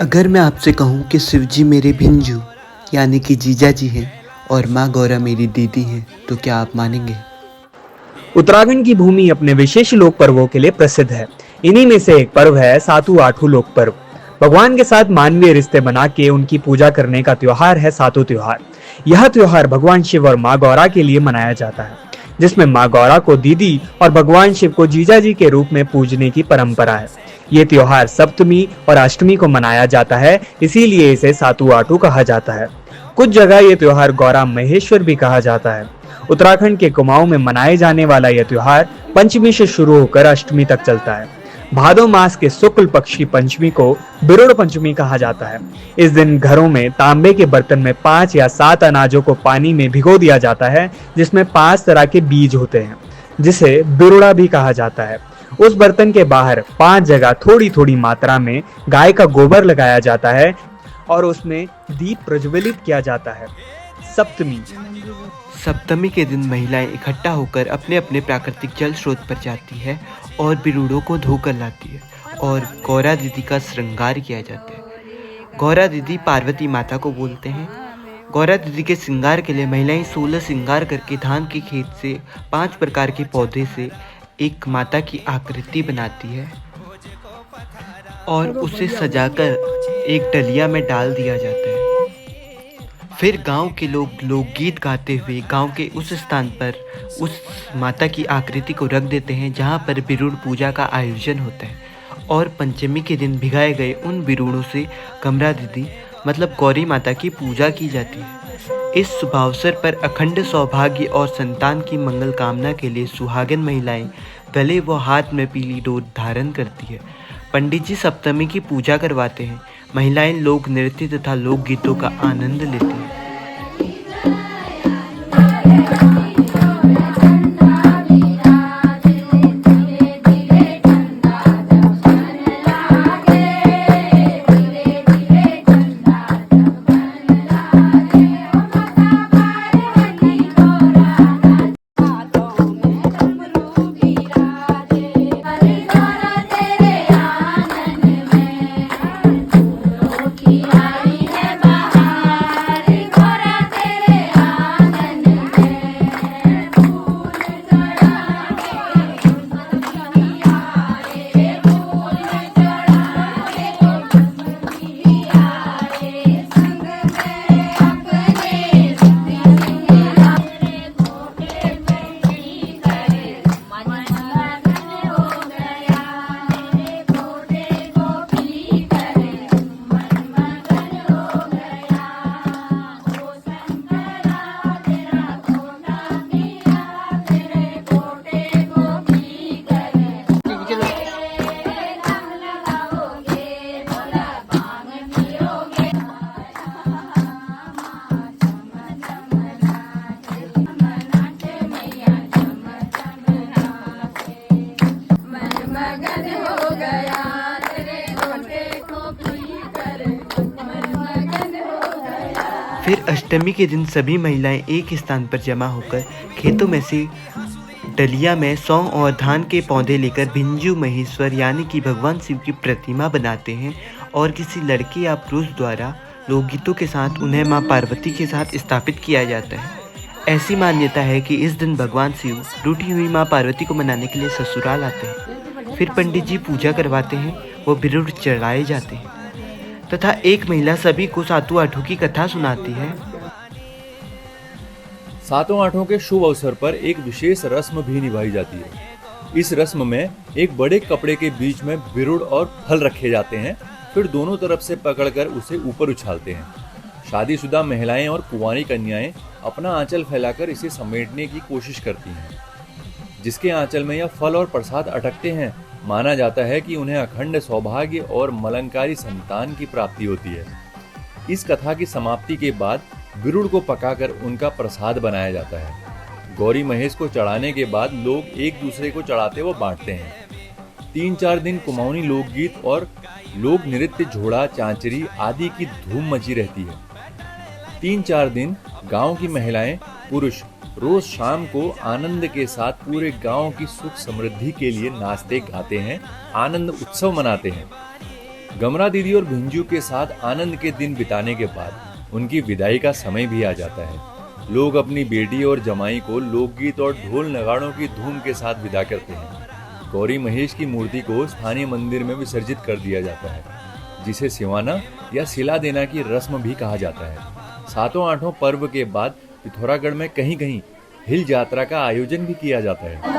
अगर मैं आपसे कहूँ कि शिवजी मेरे भिंजू यानी कि जीजा जी हैं और माँ गौरा मेरी दीदी हैं, तो क्या आप मानेंगे? उत्तराखंड की भूमि अपने विशेष लोक पर्वों के लिए प्रसिद्ध है। इन्हीं में से एक पर्व है सातु आठू लोक पर्व। भगवान के साथ मानवीय रिश्ते बना के उनकी पूजा करने का त्योहार है सातु त्योहार। यह त्योहार भगवान शिव और माँ गौरा के लिए मनाया जाता है, जिसमें माँ गौरा को दीदी और भगवान शिव को जीजा जी के रूप में पूजने की परंपरा है। ये त्योहार सप्तमी और अष्टमी को मनाया जाता है, इसीलिए इसे सातु आठू कहा जाता है। कुछ जगह ये त्योहार गौरा महेश्वर भी कहा जाता है। उत्तराखंड के कुमाऊं में मनाए जाने वाला यह त्योहार पंचमी से शुरू होकर अष्टमी तक चलता है। भादो मास के शुक्ल पक्ष की पंचमी को बिरुड़ पंचमी कहा जाता है। इस दिन घरों में तांबे के बर्तन में 5 या 7 अनाजों को पानी में भिगो दिया जाता है, जिसमें 5 तरह के बीज होते हैं, जिसे बिरुड़ा भी कहा जाता है। उस बर्तन के बाहर 5 जगह थोड़ी थोड़ी मात्रा में गाय का गोबर लगाया जाता है और उसमें दीप प्रज्वलित किया जाता है। सप्तमी। सप्तमी के दिन महिलाएं इकट्ठा होकर अपने अपने प्राकृतिक जल स्रोत पर जाती है और बिरूड़ों को धोकर लाती है और गौरा दीदी का श्रृंगार किया जाता है। गौरा दीदी पार्वती माता को बोलते हैं। गौरा दीदी के श्रृंगार के लिए महिलाएं 16 श्रृंगार करके धान के खेत से 5 प्रकार के पौधे से एक माता की आकृति बनाती है और उसे सजाकर एक डलिया में डाल दिया जाता है। फिर गांव के लोग लोकगीत गाते हुए गांव के उस स्थान पर उस माता की आकृति को रख देते हैं जहां पर बिरुड़ पूजा का आयोजन होता है और पंचमी के दिन भिगाए गए उन बिरुड़ों से कमरा दीदी मतलब गौरी माता की पूजा की जाती है। इस शुभ अवसर पर अखंड सौभाग्य और संतान की मंगल कामना के लिए सुहागिन महिलाएं गले व हाथ में पीली डोर धारण करती है। पंडित जी सप्तमी की पूजा करवाते हैं। महिलाएं लोक नृत्य तथा लोक गीतों का आनंद लेती हैं। फिर अष्टमी के दिन सभी महिलाएं एक स्थान पर जमा होकर खेतों में से डलिया में सौंफ और धान के पौधे लेकर भिंजू महेश्वर यानी कि भगवान शिव की प्रतिमा बनाते हैं और किसी लड़के या पुरुष द्वारा लोकगीतों के साथ उन्हें मां पार्वती के साथ स्थापित किया जाता है। ऐसी मान्यता है कि इस दिन भगवान शिव रूठी हुई मां पार्वती को मनाने के लिए ससुराल आते हैं। फिर पंडित जी पूजा करवाते हैं, वो बिरुड़ चढ़ाए जाते हैं तथा एक महिला सभी को सातों आठों की कथा सुनाती है। सातों आठों के शुभ अवसर पर एक विशेष रस्म भी निभाई जाती है। इस रस्म में एक बड़े कपड़े के बीच में बिरुड़ और फल रखे जाते हैं, फिर दोनों तरफ से पकड़कर उसे ऊपर उछालते हैं। शादीशुदा महिलाएं और कुंवारी कन्याएं अपना आंचल फैलाकर इसे समेटने की कोशिश करती हैं। जिसके आंचल में यह फल और प्रसाद अटकते हैं, माना जाता है कि उन्हें अखंड सौभाग्य और मलंकारी संतान की प्राप्ति होती है। इस कथा की समाप्ति के बाद बिरुड़ को पकाकर उनका प्रसाद बनाया जाता है। गौरी महेश को चढ़ाने के बाद लोग एक दूसरे को चढ़ाते व बांटते हैं। 3-4 दिन कुमाऊनी लोकगीत और लोक नृत्य, झोड़ा, चांचरी आदि की धूम मची रहती है। 3-4 दिन गांव की महिलाएं, पुरुष रोज शाम को आनंद के साथ पूरे गांव की सुख समृद्धि के लिए नाचते गाते हैं, आनंद उत्सव मनाते हैं। गमरा दीदी और भिंजू के साथ आनंद के दिन बिताने के बाद उनकी विदाई का समय भी आ जाता है। लोग अपनी बेटी और जमाई को लोकगीत और ढोल नगाड़ों की धूम के साथ विदा करते हैं। गौरी महेश की मूर्ति को स्थानीय मंदिर में विसर्जित कर दिया जाता है, जिसे सिवाना या सिला देना की रस्म भी कहा जाता है। सातों आठों पर्व के बाद पिथौरागढ़ में कहीं कहीं हिल यात्रा का आयोजन भी किया जाता है।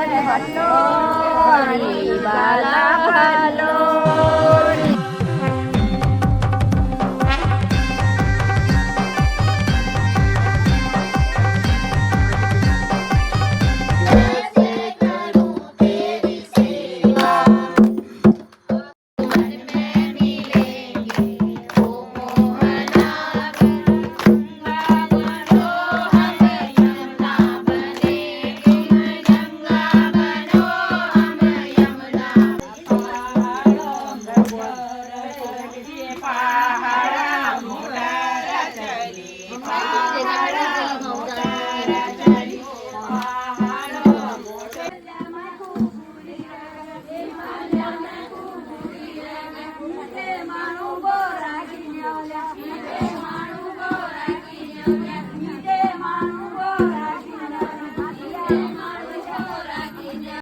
Yeah.